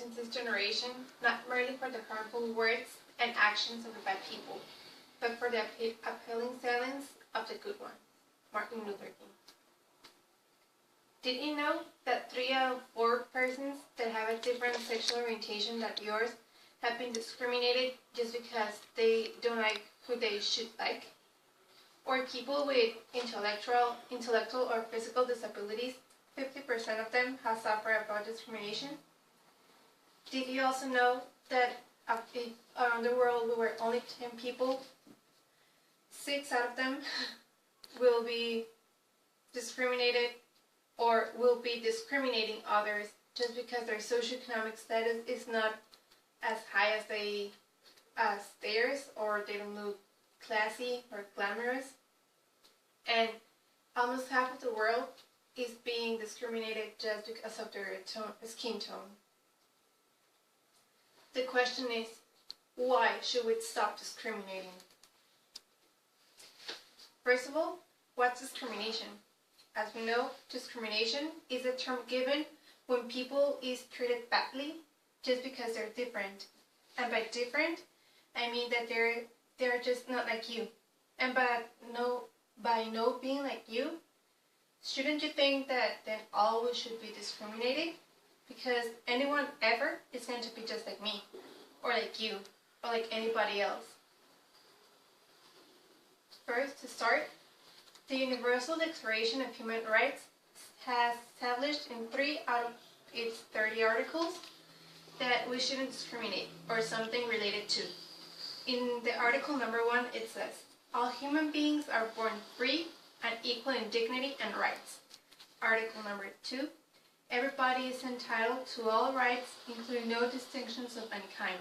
in this generation, not merely for the harmful words and actions of the bad people, but for the appealing silence of the good one. Martin Luther King. Did you know that 3 out of 4 persons that have a different sexual orientation than yours have been discriminated just because they don't like who they should like? Or people with intellectual or physical disabilities, 50% of them have suffered about discrimination? Did you also know that if around the world we were only 10 people, 6 out of them will be discriminated or will be discriminating others just because their socioeconomic status is not as high as theirs, or they don't look classy or glamorous? And almost half of the world is being discriminated just because of their skin tone. The question is, why should we stop discriminating? First of all, what's discrimination? As we know, discrimination is a term given when people is treated badly just because they're different. And by different, I mean that they're just not like you. And by no being like you, shouldn't you think that then always should be discriminated? Because anyone ever is going to be just like me, or like you, or like anybody else. First, to start, the Universal Declaration of Human Rights has established in 3 out of its 30 articles that we shouldn't discriminate, or something related to. In the article number 1, it says, all human beings are born free and equal in dignity and rights. Article number 2, everybody is entitled to all rights, including no distinctions of any kind.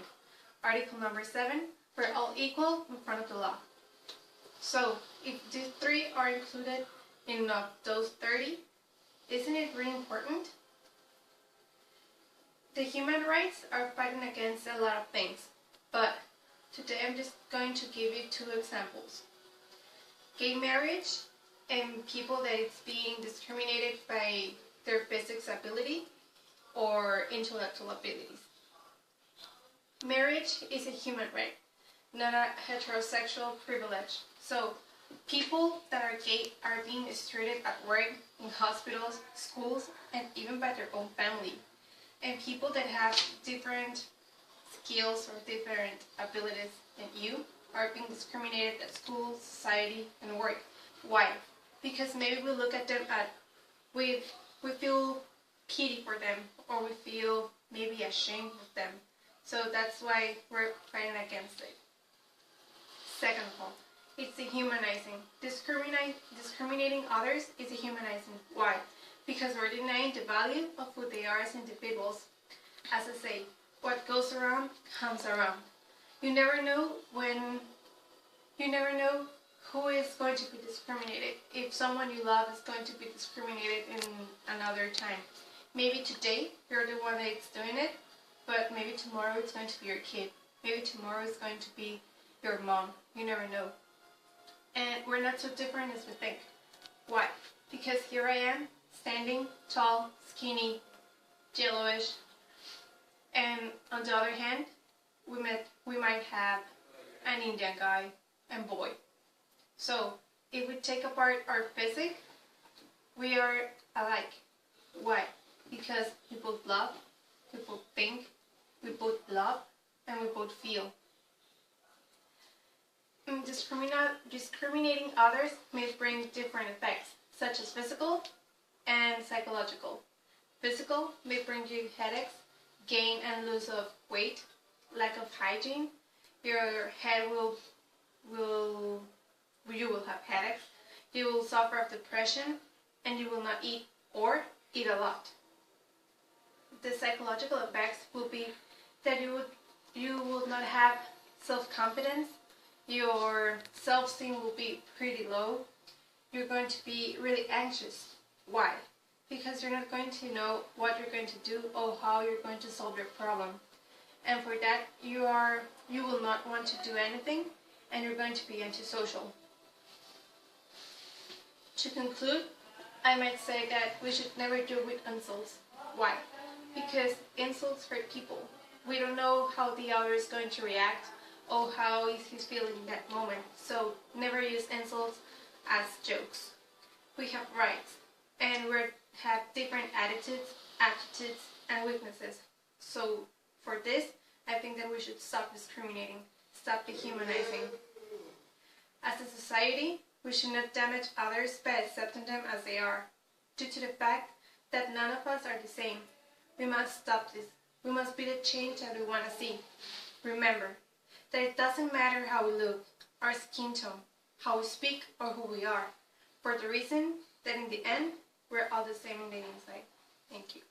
Article number 7, we're all equal in front of the law. So, if these 3 are included in those 30, isn't it really important? The human rights are fighting against a lot of things, but today I'm just going to give you 2 examples. Gay marriage and people that it's being discriminated by their physical ability or intellectual abilities. Marriage is a human right, not a heterosexual privilege. So, people that are gay are being mistreated at work, in hospitals, schools, and even by their own family. And people that have different skills or different abilities than you are being discriminated at school, society, and work. Why? Because maybe we look at them we feel pity for them, or we feel maybe ashamed of them. So that's why we're fighting against it. Second of all, it's dehumanizing. Discriminating others is dehumanizing. Why? Because we're denying the value of who they are as individuals. As I say, what goes around comes around. You never know who is going to be discriminated. If someone you love is going to be discriminated in another time. Maybe today you're the one that's doing it, but maybe tomorrow it's going to be your kid. Maybe tomorrow it's going to be your mom. You never know. And we're not so different as we think. Why? Because here I am, standing tall, skinny, yellowish, and on the other hand, we might have an Indian guy and boy. So, if we take apart our physique, we are alike. Why? Because we both love, we both think, we both love, and we both feel. Discriminating others may bring different effects, such as physical and psychological. Physical may bring you headaches, gain and loss of weight, lack of hygiene. Your head you will have headaches, you will suffer of depression, and you will not eat or eat a lot. The psychological effects will be that you will not have self-confidence, your self-esteem will be pretty low, you're going to be really anxious. Why? Because you're not going to know what you're going to do or how you're going to solve your problem. And for that, you will not want to do anything, and you're going to be antisocial. To conclude, I might say that we should never do with insults. Why? because insults hurt people. We don't know how the other is going to react or how he's feeling in that moment. So never use insults as jokes. We have rights, and we have different attitudes, aptitudes, and weaknesses. So for this, I think that we should stop discriminating, stop dehumanizing. As a society, we should not damage others by accepting them as they are, due to the fact that none of us are the same. We must stop this. We must be the change that we want to see. Remember that it doesn't matter how we look, our skin tone, how we speak, or who we are, for the reason that in the end, we're all the same in the inside. Thank you.